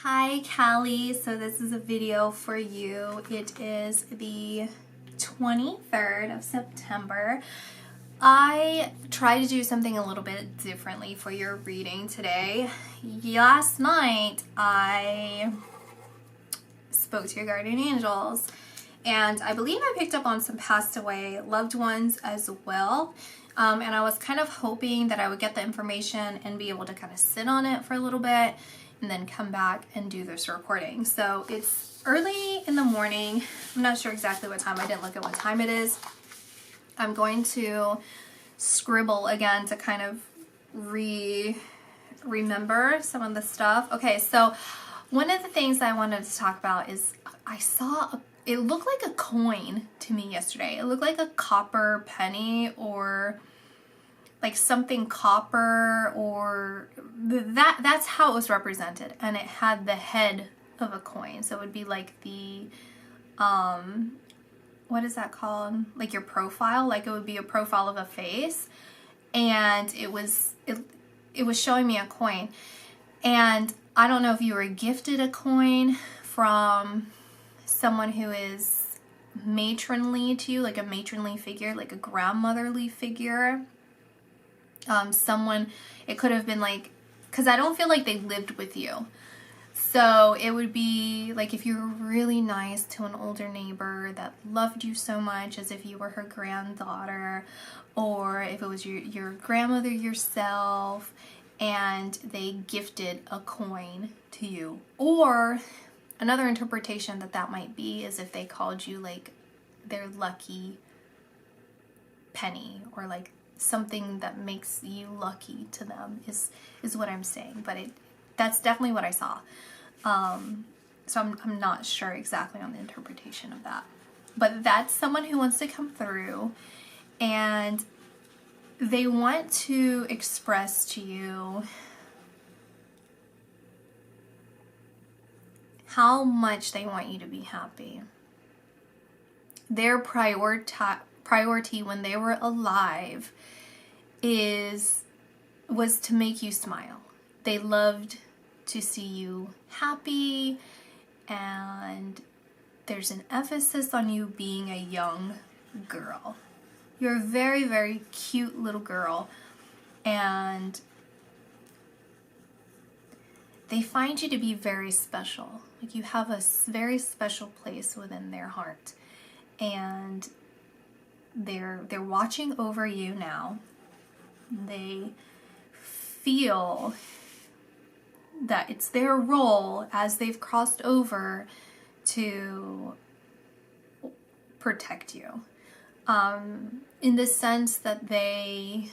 Hi Kalli, so this is a video for you. It is the 23rd of September. I tried to do something a little bit differently for your reading today. Last night I spoke to your guardian angels, and I believe I picked up on some passed away loved ones as well. And I was kind of hoping that I would get the information and be able to kind of sit on it for a little bit and then come back and do this recording. So it's early in the morning. I'm not sure exactly what time. I didn't look at what time it is. I'm going to scribble again to kind of remember some of the stuff. Okay, so one of the things I wanted to talk about is I saw it looked like a coin to me yesterday. It looked like a copper penny or like something copper, or that's how it was represented, and it had the head of a coin. So it would be like the what is that called? Like your profile, like it would be a profile of a face, and it was showing me a coin. And I don't know if you were gifted a coin from someone who is matronly to you, like a matronly figure, like a grandmotherly figure. Someone, it could have been like, because I don't feel like they lived with you. So it would be like if you were really nice to an older neighbor that loved you so much, as if you were her granddaughter, or if it was your grandmother yourself and they gifted a coin to you. Or another interpretation that might be is if they called you like their lucky penny, or like something that makes you lucky to them is what I'm saying. But that's definitely what I saw. So I'm not sure exactly on the interpretation of that. But that's someone who wants to come through, and they want to express to you how much they want you to be happy. Their priority when they were alive was to make you smile. They loved to see you happy, and there's an emphasis on you being a young girl. You're a very, very cute little girl, and they find you to be very special. Like you have a very special place within their heart, and they're watching over you now. They feel that it's their role, as they've crossed over, to protect you. In the sense that they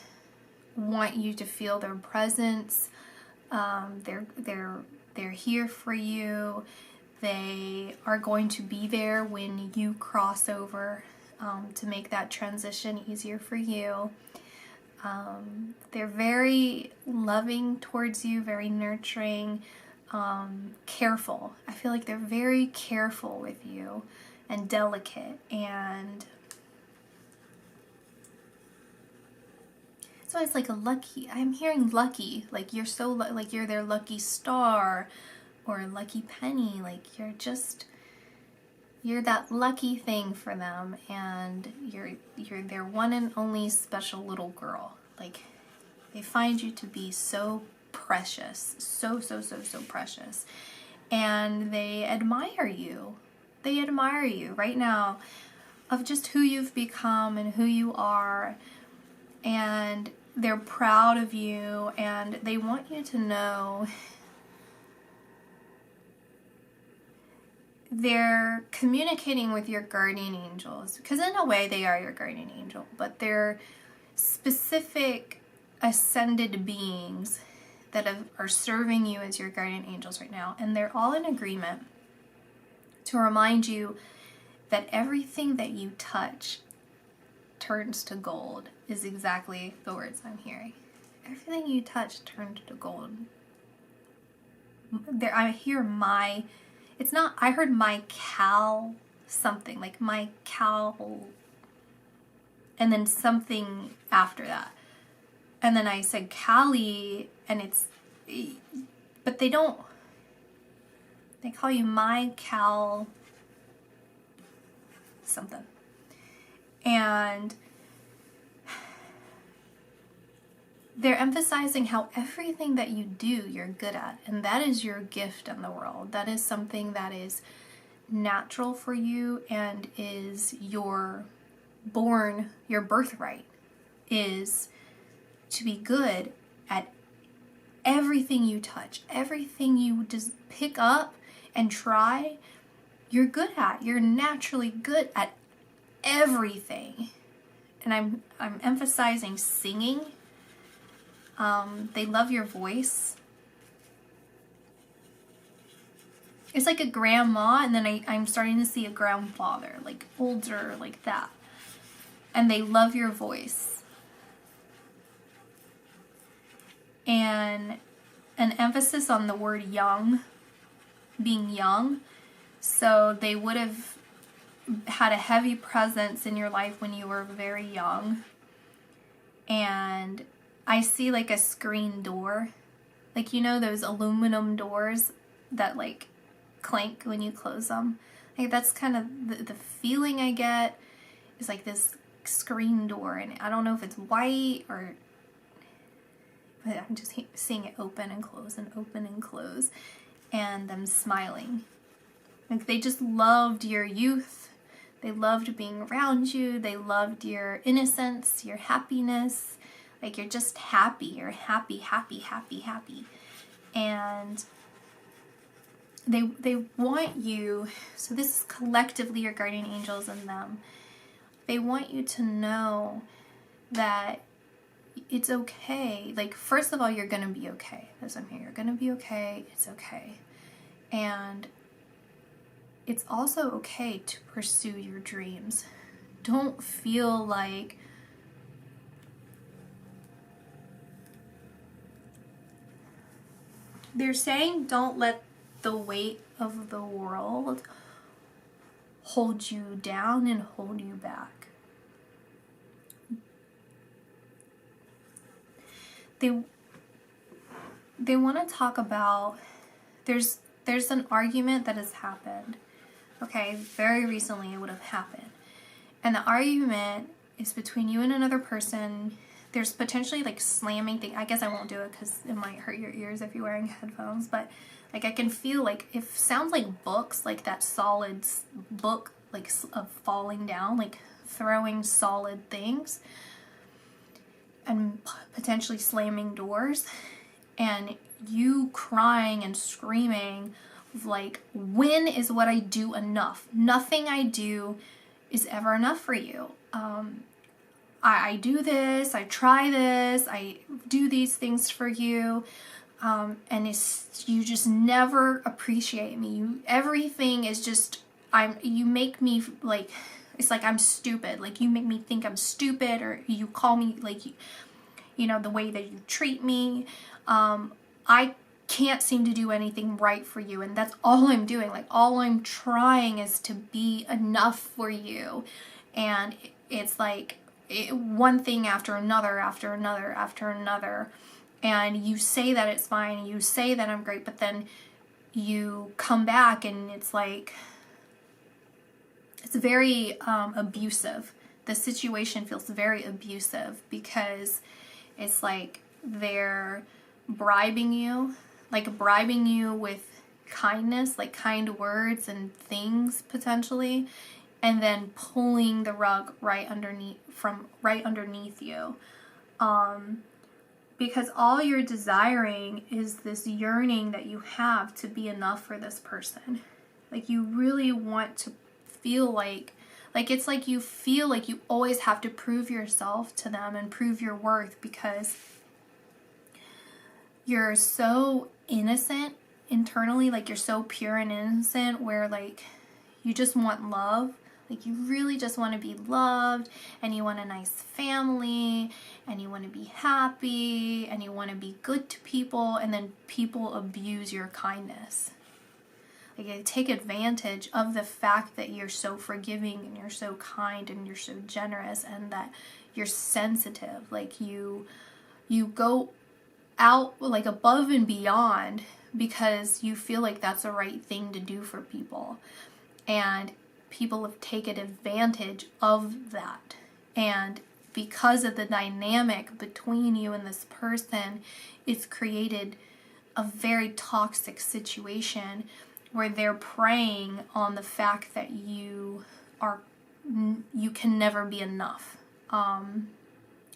want you to feel their presence. They're here for you. They are going to be there when you cross over, to make that transition easier for you. They're very loving towards you, very nurturing, careful. I feel like they're very careful with you and delicate, and so it's like a lucky, I'm hearing lucky, like you're so like you're their lucky star or lucky penny, like you're that lucky thing for them, and you're their one and only special little girl. Like they find you to be so precious, so precious, and they admire you. They admire you right now of just who you've become and who you are, and they're proud of you, and they want you to know they're communicating with your guardian angels, because in a way they are your guardian angel, but they're specific ascended beings that are serving you as your guardian angels right now, and they're all in agreement to remind you that everything that you touch turns to gold, is exactly the words I'm hearing. Everything you touch turns to gold. There, I hear it's not, I heard my Cal something, like my Cal, and then something after that. And then I said Kalli, and but they don't, They call you my Cal something. And they're emphasizing how everything that you do, you're good at. And that is your gift in the world. That is something that is natural for you and is your birthright, is to be good at everything you touch, everything you just pick up and try. You're good at. You're naturally good at everything. And I'm emphasizing singing. They love your voice. It's like a grandma, and then I'm starting to see a grandfather, like older, like that. And they love your voice. And an emphasis on the word young, being young. So they would have had a heavy presence in your life when you were very young. And I see like a screen door. Like, you know, those aluminum doors that like clank when you close them. Like that's kind of the feeling I get is like this screen door, and I don't know if it's white or, but I'm just seeing it open and close and open and close, and them smiling. Like they just loved your youth. They loved being around you. They loved your innocence, your happiness. Like you're just happy. You're happy, happy, happy, happy. And they want you, so this is collectively your guardian angels and them. They want you to know that it's okay. Like, first of all, you're going to be okay. As I'm here, you're going to be okay. It's okay. And it's also okay to pursue your dreams. Don't feel like they're saying don't let the weight of the world hold you down and hold you back. They want to talk about, there's an argument that has happened. Okay, very recently it would have happened. And the argument is between you and another person. There's potentially like slamming things. I guess I won't do it because it might hurt your ears if you're wearing headphones. But like I can feel like it sounds like books, like that solid book, like of falling down, like throwing solid things and potentially slamming doors. And you crying and screaming like, when is what I do enough? Nothing I do is ever enough for you. I do this, I try this, I do these things for you, and you just never appreciate me. Everything is just, you make me like, it's like I'm stupid. Like you make me think I'm stupid, or you call me like, you know, the way that you treat me. I can't seem to do anything right for you, and that's all I'm doing. Like all I'm trying is to be enough for you, and it's like one thing after another, after another, after another, and you say that it's fine, and you say that I'm great, but then you come back and it's like, it's very abusive. The situation feels very abusive because it's like they're bribing you with kindness, like kind words and things potentially, and then pulling the rug right underneath you, because all you're desiring is this yearning that you have to be enough for this person. Like you really want to feel like it's like you feel like you always have to prove yourself to them and prove your worth, because you're so innocent internally, like you're so pure and innocent, where like you just want love. Like you really just want to be loved, and you want a nice family, and you want to be happy, and you want to be good to people, and then people abuse your kindness. Like they take advantage of the fact that you're so forgiving and you're so kind and you're so generous and that you're sensitive. Like you go out like above and beyond because you feel like that's the right thing to do for people. And people have taken advantage of that. And because of the dynamic between you and this person, it's created a very toxic situation where they're preying on the fact that you can never be enough.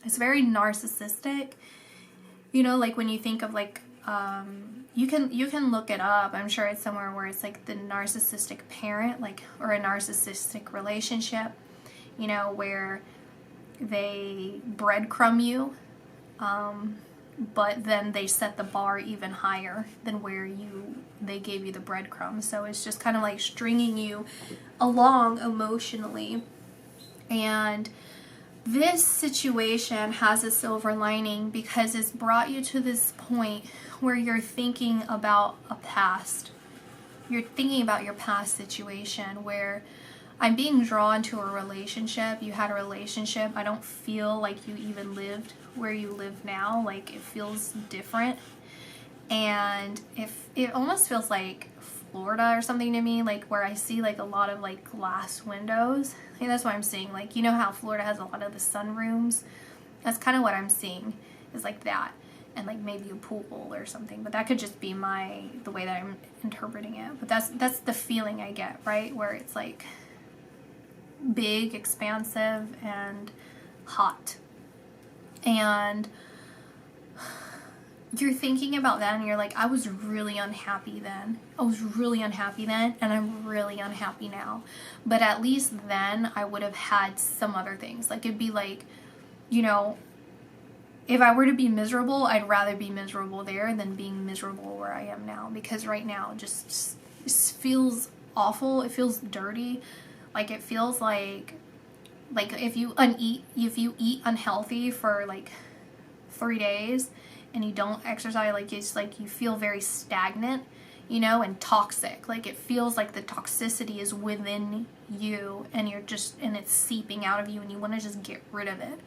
It's very narcissistic. You know, like when you think of like, you can look it up. I'm sure it's somewhere where it's like the narcissistic parent, like, or a narcissistic relationship, you know, where they breadcrumb you, but then they set the bar even higher than where they gave you the breadcrumbs. So it's just kind of like stringing you along emotionally. And this situation has a silver lining because it's brought you to this point where you're thinking about a past. You're thinking about your past situation where I'm being drawn to a relationship. You had a relationship. I don't feel like you even lived where you live now. Like, it feels different. And it almost feels like Florida or something to me, like where I see like a lot of like glass windows. I think that's what I'm seeing. Like, you know how Florida has a lot of the sunrooms? That's kind of what I'm seeing, is like that. And like maybe a pool or something, but that could just be the way that I'm interpreting it. But that's the feeling I get, right? Where it's like big, expansive, and hot. And you're thinking about that and you're like, I was really unhappy then. I was really unhappy then, and I'm really unhappy now. But at least then I would have had some other things. Like, it'd be like, you know, if I were to be miserable, I'd rather be miserable there than being miserable where I am now. Because right now it just feels awful. It feels dirty. Like, it feels like if you eat unhealthy for like 3 days and you don't exercise, like, it's like you feel very stagnant, you know, and toxic. Like, it feels like the toxicity is within you and it's seeping out of you and you want to just get rid of it.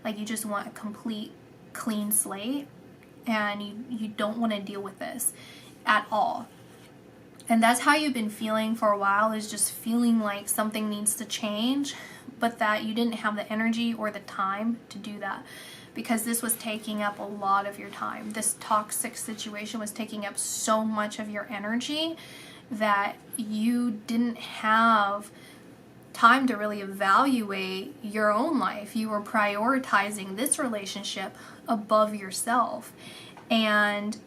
Like, you just want a complete clean slate and you don't want to deal with this at all. And that's how you've been feeling for a while, is just feeling like something needs to change, but that you didn't have the energy or the time to do that, because this was taking up a lot of your time. This toxic situation was taking up so much of your energy that you didn't have time to really evaluate your own life. You were prioritizing this relationship above yourself. And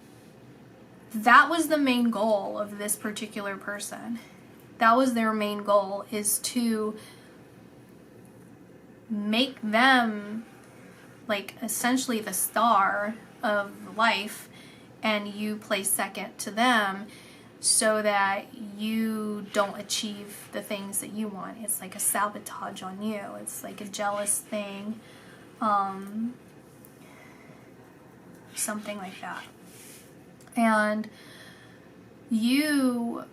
that was the main goal of this particular person. That was their main goal, is to make them like essentially the star of life, and you play second to them, so that you don't achieve the things that you want. It's like a sabotage on you. It's like a jealous thing, something like that. And it's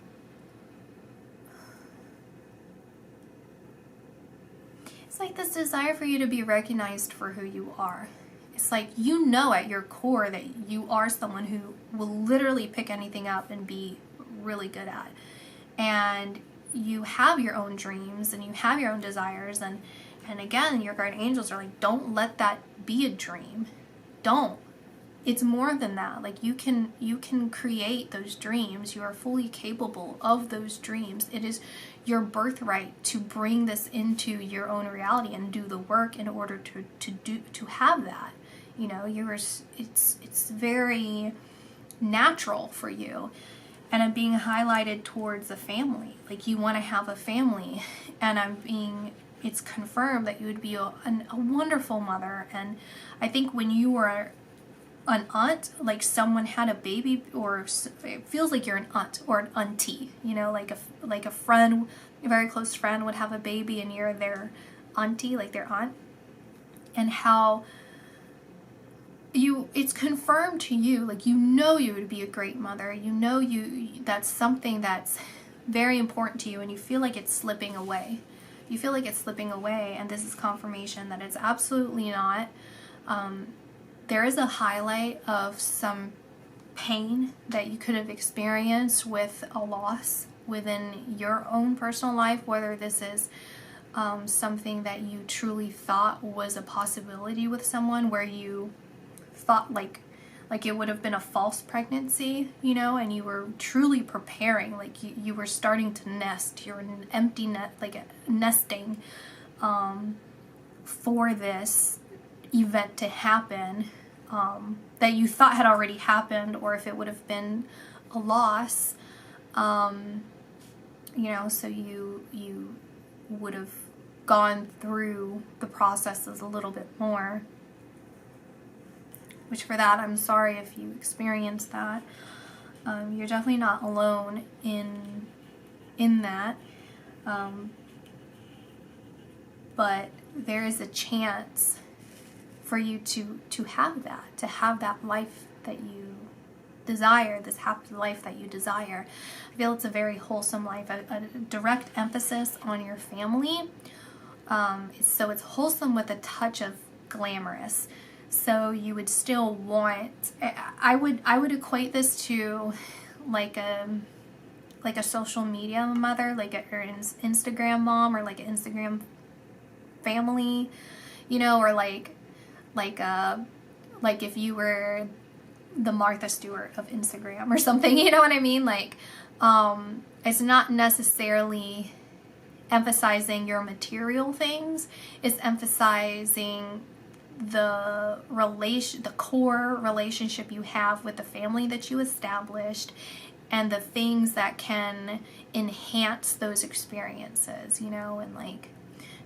like this desire for you to be recognized for who you are. It's like, you know, at your core that you are someone who will literally pick anything up and be really good at. And you have your own dreams and you have your own desires, and again, your guardian angels are like, don't let that be a dream. Don't. It's more than that. Like, you can create those dreams. You are fully capable of those dreams. It is your birthright to bring this into your own reality and do the work in order to have that. You know, it's very natural for you. And I'm being highlighted towards a family. Like, you want to have a family, and it's confirmed that you would be a wonderful mother. And I think when you were an aunt, like someone had a baby, or it feels like you're an aunt or an auntie, you know, like a friend, a very close friend would have a baby and you're their auntie, like their aunt. And how it's confirmed to you, like, you know, you would be a great mother. You know, that's something that's very important to you, and you feel like it's slipping away. You feel like it's slipping away, and this is confirmation that it's absolutely not. There is a highlight of some pain that you could have experienced with a loss within your own personal life, whether this is something that you truly thought was a possibility with someone, where you thought like it would have been a false pregnancy, you know, and you were truly preparing, like you were starting to nest, you're an empty net, like nesting for this event to happen, that you thought had already happened, or if it would have been a loss, you know, so you would have gone through the processes a little bit more. Which, for that, I'm sorry if you experienced that. You're definitely not alone in that. But there is a chance for you to have that life that you desire, this happy life that you desire. I feel it's a very wholesome life, a direct emphasis on your family. So it's wholesome with a touch of glamorous. So you would still want, I would equate this to like a social media mother, like or an Instagram mom, or like an Instagram family, you know, or like if you were the Martha Stewart of Instagram or something, you know what I mean? Like, it's not necessarily emphasizing your material things, it's emphasizing the core relationship you have with the family that you established, and the things that can enhance those experiences, you know, and like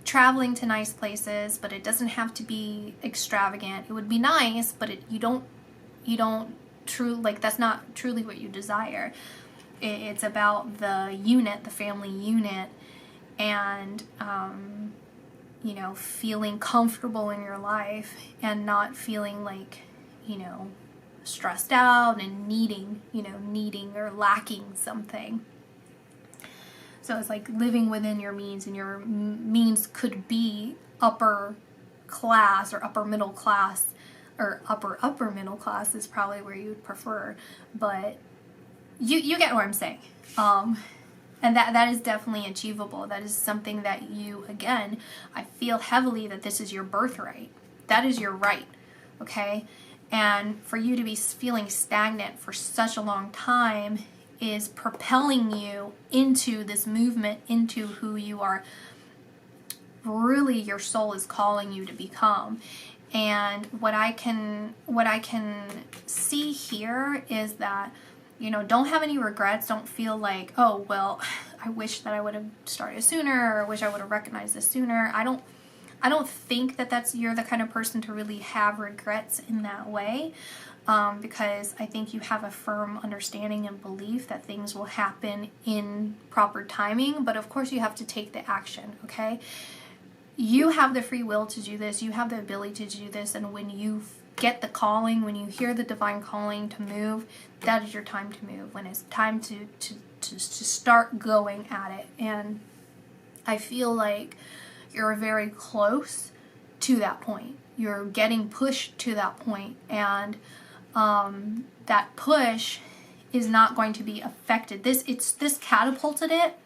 traveling to nice places, but it doesn't have to be extravagant. It would be nice, but you don't truly, like, that's not truly what you desire. It's about the unit, the family unit, and you know, feeling comfortable in your life and not feeling like, you know, stressed out and needing or lacking something. So it's like living within your means, and your means could be upper class or upper middle class, or upper middle class is probably where you would prefer, but you get what I'm saying. And that is definitely achievable. That is something that you, again, I feel heavily that this is your birthright. That is your right, okay? And for you to be feeling stagnant for such a long time is propelling you into this movement, into who you are, really your soul is calling you to become. And what I can see here is that, you know, don't have any regrets. Don't feel like, oh, well, I wish that I would have started sooner, or I wish I would have recognized this sooner. I don't think that you're the kind of person to really have regrets in that way, because I think you have a firm understanding and belief that things will happen in proper timing. But of course, you have to take the action, okay? You have the free will to do this. You have the ability to do this. And when you get the calling, when you hear the divine calling to move, that is your time to move. When it's time to start going at it. And I feel like you're very close to that point. You're getting pushed to that point, and that push is not going to be affected. This catapulted it,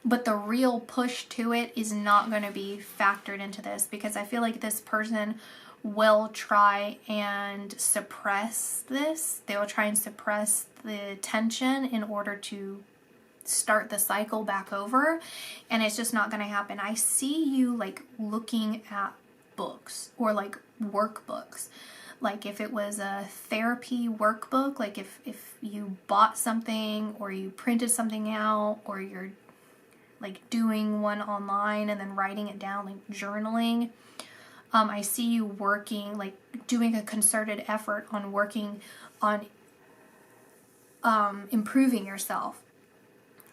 but the real push to it is not going to be factored into this, because I feel like this person will try and suppress this. They will try and suppress the tension in order to start the cycle back over, and it's just not going to happen. I see you like looking at books, or like workbooks. Like if it was a therapy workbook, like if you bought something, or you printed something out, or you're like doing one online and then writing it down, like journaling. I see you working, like doing a concerted effort on working on improving yourself.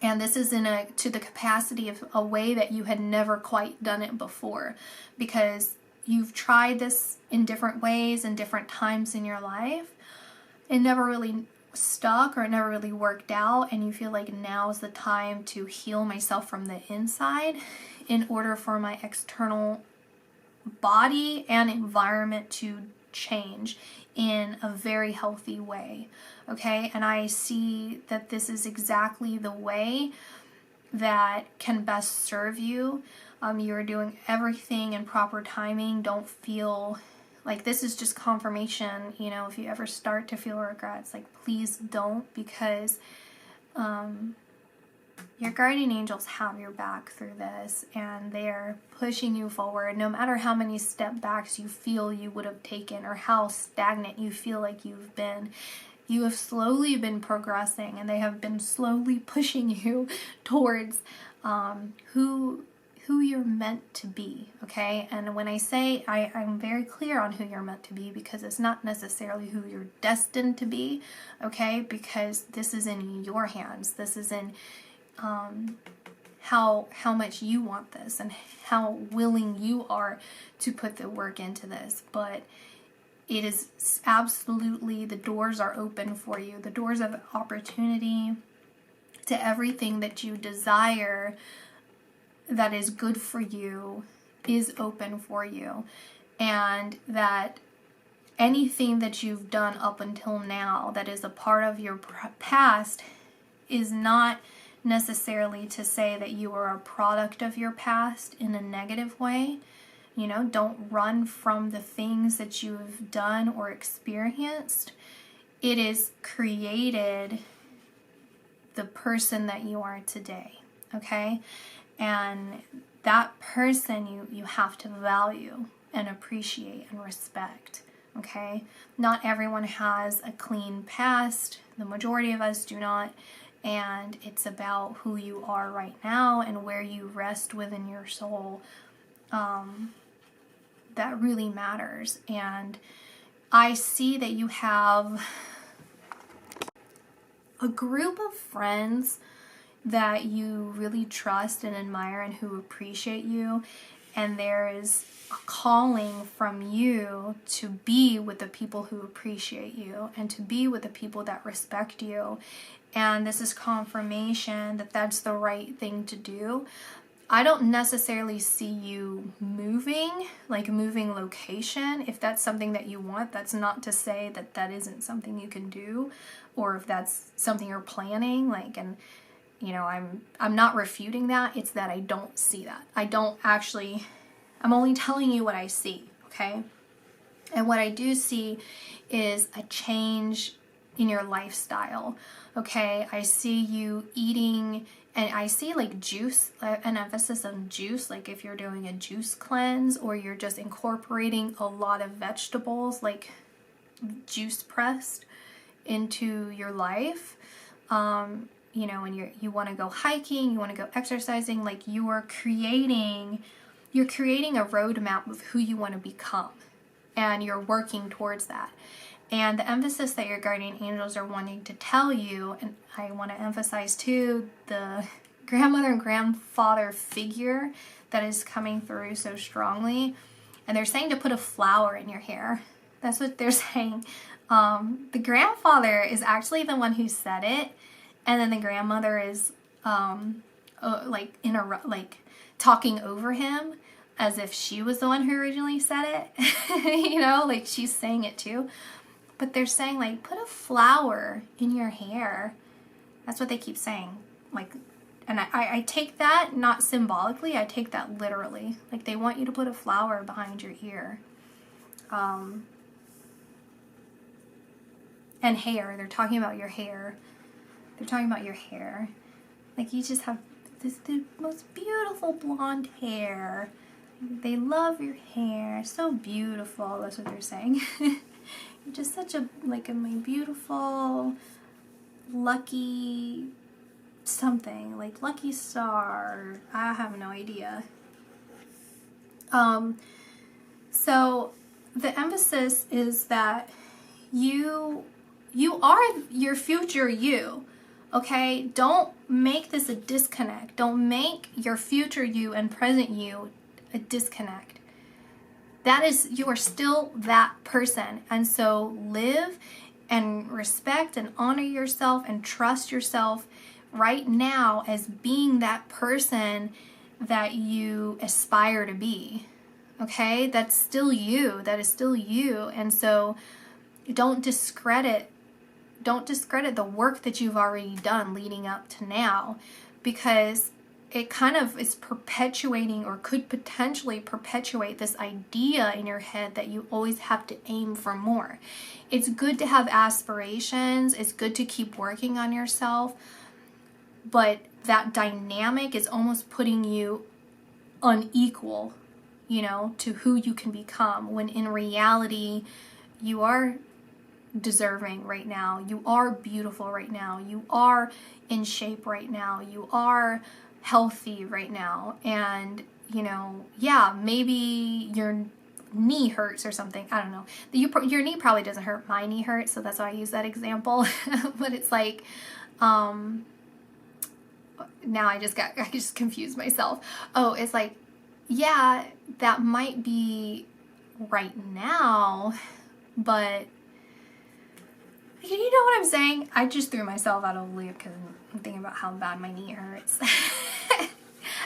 And this is to the capacity of a way that you had never quite done it before, because you've tried this in different ways and different times in your life. It never really stuck, or it never really worked out, and you feel like now is the time to heal myself from the inside in order for my external body and environment to change in a very healthy way, okay? And I see that this is exactly the way that can best serve you. You're doing everything in proper timing. Don't feel like this is just confirmation, you know, if you ever start to feel regrets, like please don't, because your guardian angels have your back through this, and they're pushing you forward no matter how many step backs you feel you would have taken or how stagnant you feel like you've been. You have slowly been progressing, and they have been slowly pushing you towards who you're meant to be, okay? And when I say I'm very clear on who you're meant to be, because it's not necessarily who you're destined to be, okay? Because this is in your hands. This is in how much you want this and how willing you are to put the work into this. But it is absolutely, the doors are open for you. The doors of opportunity to everything that you desire that is good for you is open for you. And that anything that you've done up until now that is a part of your past is not necessarily to say that you are a product of your past in a negative way. You know, don't run from the things that you've done or experienced. It is created the person that you are today, okay? And that person you have to value and appreciate and respect, okay? Not everyone has a clean past. The majority of us do not. And it's about who you are right now and where you rest within your soul. That really matters. And I see that you have a group of friends that you really trust and admire and who appreciate you, and there is a calling from you to be with the people who appreciate you and to be with the people that respect you. And this is confirmation that that's the right thing to do. I don't necessarily see you moving, like moving location. If that's something that you want, that's not to say that that isn't something you can do, or if that's something you're planning, like, and you know, I'm not refuting that. It's that I don't see that. I'm only telling you what I see, okay? And what I do see is a change in your lifestyle, okay? I see you eating, and I see like juice, an emphasis on juice, like if you're doing a juice cleanse or you're just incorporating a lot of vegetables, like juice pressed into your life. You know, when you want to go hiking, you want to go exercising, like you're creating a roadmap of who you want to become, and you're working towards that. And the emphasis that your guardian angels are wanting to tell you, and I want to emphasize too, the grandmother and grandfather figure that is coming through so strongly, and they're saying to put a flower in your hair. That's what they're saying. The grandfather is actually the one who said it. And then the grandmother is like talking over him as if she was the one who originally said it. You know, like she's saying it too. But they're saying like, put a flower in your hair. That's what they keep saying. Like, and I take that not symbolically, I take that literally. Like they want you to put a flower behind your ear. And hair, they're talking about your hair. They're talking about your hair. Like you just have the most beautiful blonde hair. They love your hair. So beautiful. That's what they're saying. You're just such my beautiful, lucky something. Like lucky star. I have no idea. So the emphasis is that you are your future you. Okay, don't make this a disconnect. Don't make your future you and present you a disconnect. That is, you are still that person. And so live and respect and honor yourself and trust yourself right now as being that person that you aspire to be. Okay, that's still you. That is still you. And so don't discredit the work that you've already done leading up to now, because it kind of is perpetuating, or could potentially perpetuate, this idea in your head that you always have to aim for more. It's good to have aspirations. It's good to keep working on yourself. But that dynamic is almost putting you unequal, you know, to who you can become, when in reality, you are deserving right now. You are beautiful right now. You are in shape right now. You are healthy right now. And, you know, yeah, maybe your knee hurts or something. I don't know. Your knee probably doesn't hurt. My knee hurts, so that's why I use that example. But it's like, now I just confused myself. Oh, it's like, yeah, that might be right now, but you know what I'm saying? I just threw myself out of the loop because I'm thinking about how bad my knee hurts.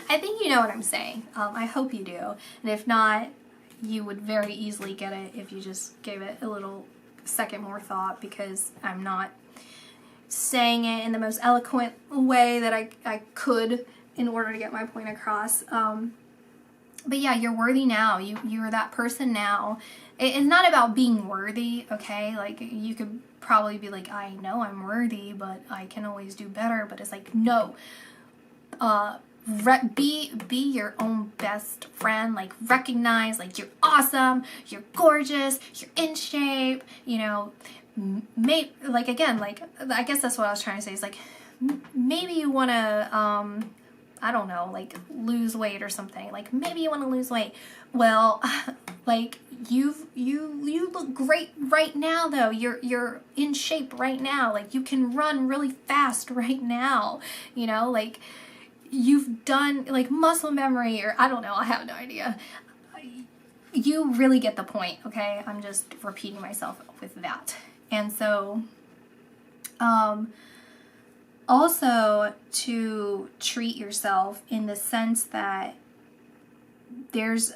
I think you know what I'm saying. I hope you do. And if not, you would very easily get it if you just gave it a little second more thought, because I'm not saying it in the most eloquent way that I could in order to get my point across. But yeah, you're worthy now. You're that person now. It's not about being worthy, okay? Like, you could probably be like, I know I'm worthy, but I can always do better. But it's like, no. Be your own best friend. Like, recognize, like, you're awesome, you're gorgeous, you're in shape, you know. Like, again, like, I guess that's what I was trying to say, is like, maybe you want to, I don't know, like, lose weight or something. Like, maybe you want to lose weight. Well, like, you look great right now, though. You're in shape right now. Like, you can run really fast right now. You know, like, you've done, like, muscle memory, or I don't know. I have no idea. You really get the point, okay? I'm just repeating myself with that. And so, also to treat yourself in the sense that there's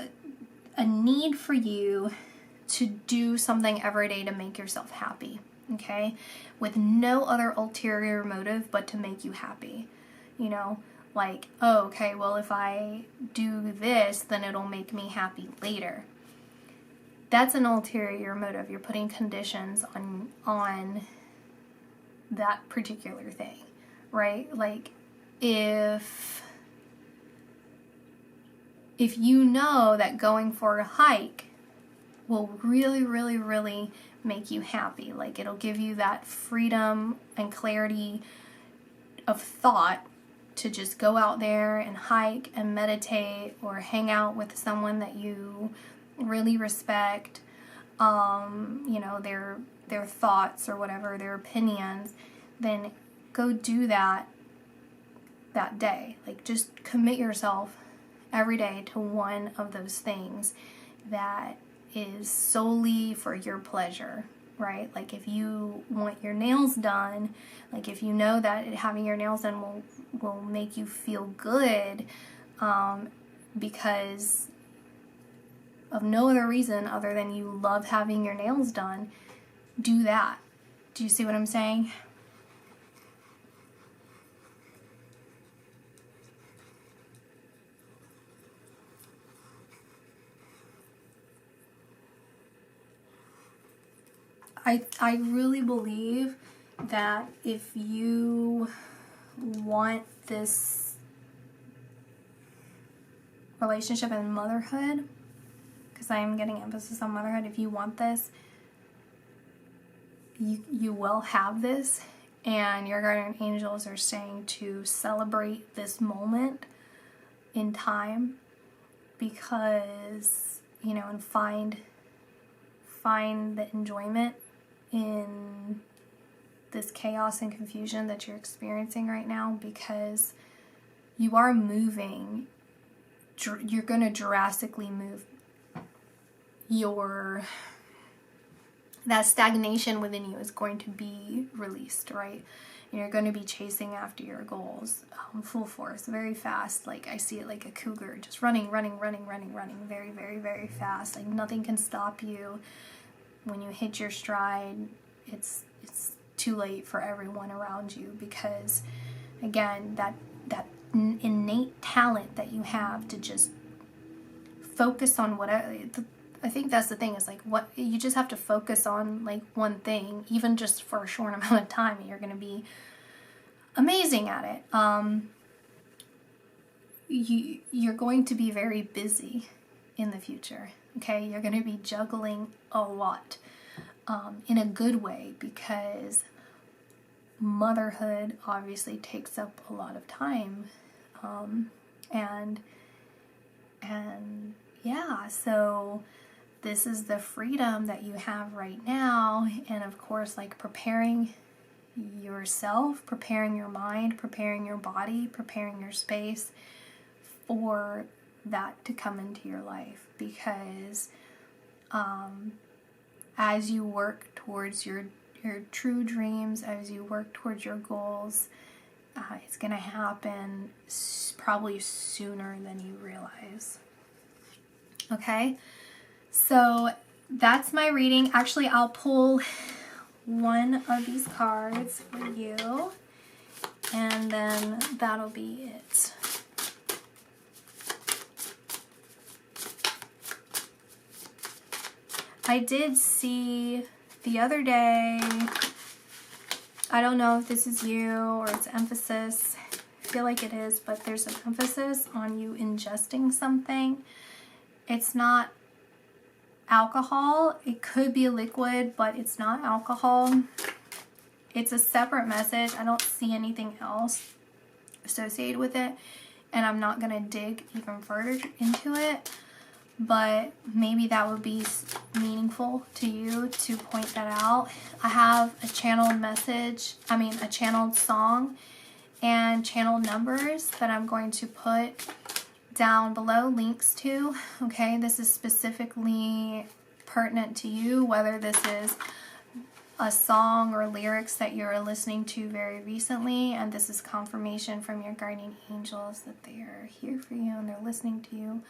a need for you to do something every day to make yourself happy, okay? With no other ulterior motive but to make you happy, you know? Like, oh, okay, well, if I do this, then it'll make me happy later. That's an ulterior motive. You're putting conditions on that particular thing, right? Like, if you know that going for a hike will really, really, really make you happy, like, it'll give you that freedom and clarity of thought to just go out there and hike and meditate, or hang out with someone that you really respect, you know, their thoughts or whatever, their opinions, then go do that day. Like, just commit yourself every day to one of those things that is solely for your pleasure, right? Like, if you want your nails done, like, if you know that having your nails done will make you feel good, because of no other reason other than you love having your nails done, do that. Do you see what I'm saying? I really believe that if you want this relationship and motherhood, because I am getting emphasis on motherhood, if you want this, you will have this, and your guardian angels are saying to celebrate this moment in time, because, you know, and find the enjoyment in this chaos and confusion that you're experiencing right now, because you are moving. You're going to drastically move that stagnation within you is going to be released, right? And you're going to be chasing after your goals full force, very fast. Like, I see it like a cougar, just running very, very, very fast. Like, nothing can stop you. when you hit your stride, it's too late for everyone around you, because again, that innate talent that you have to just focus on whatever. I think that's the thing, is like, what you just have to focus on, like, one thing, even just for a short amount of time, and you're going to be amazing at it. You're going to be very busy in the future. Okay, you're going to be juggling a lot, in a good way, because motherhood obviously takes up a lot of time, and yeah, so this is the freedom that you have right now. And of course, like, preparing yourself, preparing your mind, preparing your body, preparing your space for that to come into your life, because as you work towards your true dreams, as you work towards your goals, it's going to happen probably sooner than you realize. Okay, so that's my reading. Actually, I'll pull one of these cards for you, and then that'll be it. I did see the other day, I don't know if this is you or it's emphasis, I feel like it is, but there's an emphasis on you ingesting something. It's not alcohol. It could be a liquid, but it's not alcohol. It's a separate message. I don't see anything else associated with it, and I'm not going to dig even further into it, but maybe that would be meaningful to you to point that out. I have a channeled message, a channeled song and channeled numbers that I'm going to put down below, links to. Okay, this is specifically pertinent to you, whether this is a song or lyrics that you're listening to very recently, and this is confirmation from your guardian angels that they are here for you and they're listening to you,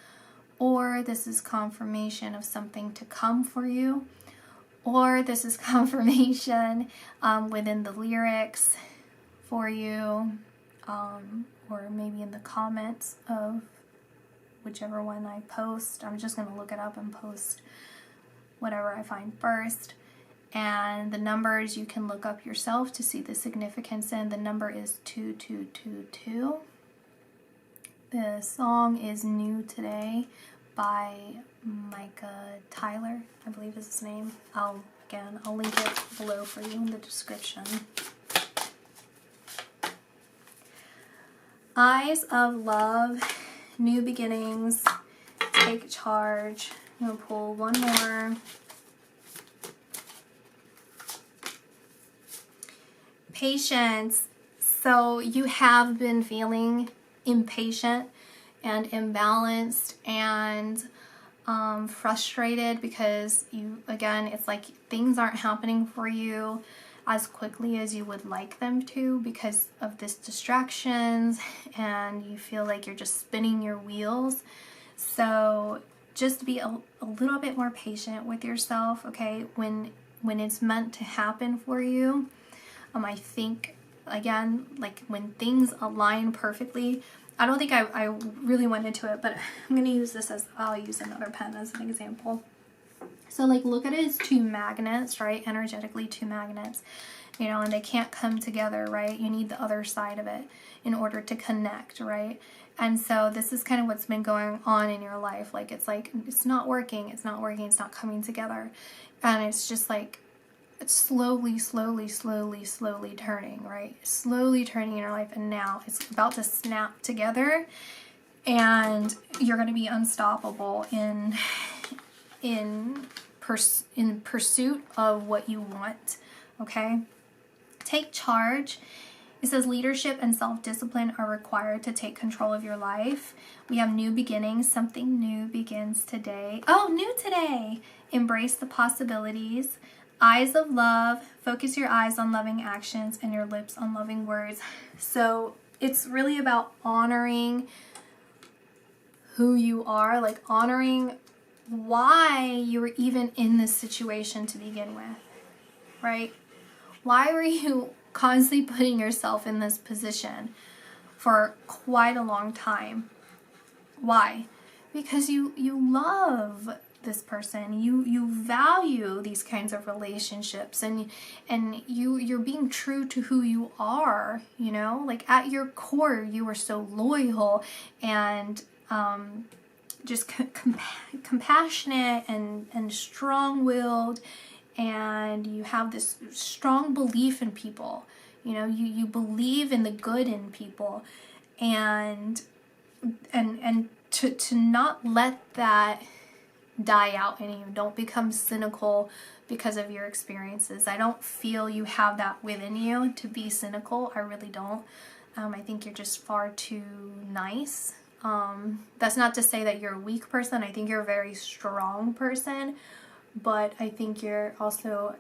or this is confirmation of something to come for you, or this is confirmation within the lyrics for you, or maybe in the comments of whichever one I post. I'm just going to look it up and post whatever I find first. And the numbers you can look up yourself to see the significance in. The number is 2222. The song is New Today by Micah Tyler, I believe is his name. I'll link it below for you in the description. Eyes of Love, New Beginnings, Take Charge. I'm going to pull one more. Patience. So you have been feeling impatient and imbalanced and frustrated because it's like things aren't happening for you as quickly as you would like them to because of this distractions, and you feel like you're just spinning your wheels. So just be a little bit more patient with yourself, okay, when it's meant to happen for you. I think, again, like when things align perfectly, I don't think I really went into it, but I'm going to use this I'll use another pen as an example. So like look at it as two magnets, right? Energetically two magnets, and they can't come together, right? You need the other side of it in order to connect, right? And so this is kind of what's been going on in your life. Like it's not working, it's not coming together. And it's just like, it's slowly turning, right? Slowly turning in your life, and now it's about to snap together, and you're going to be unstoppable in pursuit of what you want, okay? Take charge. It says leadership and self-discipline are required to take control of your life. We have new beginnings. Something new begins today. Oh, new today. Embrace the possibilities. Eyes of Love, focus your eyes on loving actions and your lips on loving words. So it's really about honoring who you are, like honoring why you were even in this situation to begin with, right? Why were you constantly putting yourself in this position for quite a long time? Why? Because you love this person, you value these kinds of relationships, and you're being true to who you are, you know, like at your core you are so loyal and just compassionate and strong-willed, and you have this strong belief in people, you know, you believe in the good in people, and to not let that die out in you. Don't become cynical because of your experiences. I don't feel you have that within you to be cynical. I really don't. I think you're just far too nice. That's not to say that you're a weak person. I think you're a very strong person, but I think you're also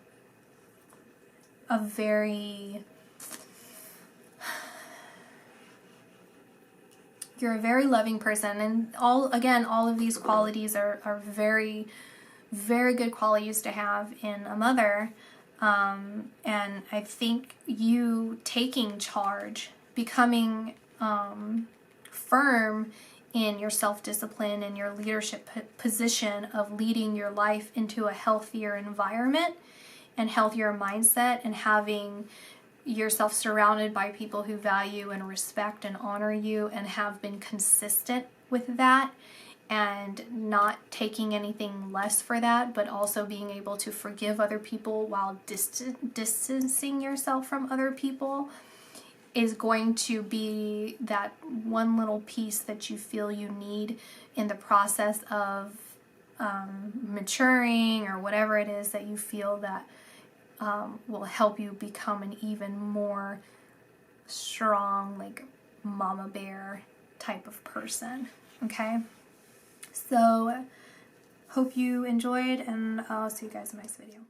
a very loving person, and all of these qualities are very, very good qualities to have in a mother. And I think you taking charge, becoming firm in your self-discipline and your leadership position of leading your life into a healthier environment and healthier mindset, and having yourself surrounded by people who value and respect and honor you and have been consistent with that, and not taking anything less for that, but also being able to forgive other people while distancing yourself from other people, is going to be that one little piece that you feel you need in the process of maturing, or whatever it is that you feel that will help you become an even more strong, like mama bear type of person. Okay, so hope you enjoyed, and I'll see you guys in the next video.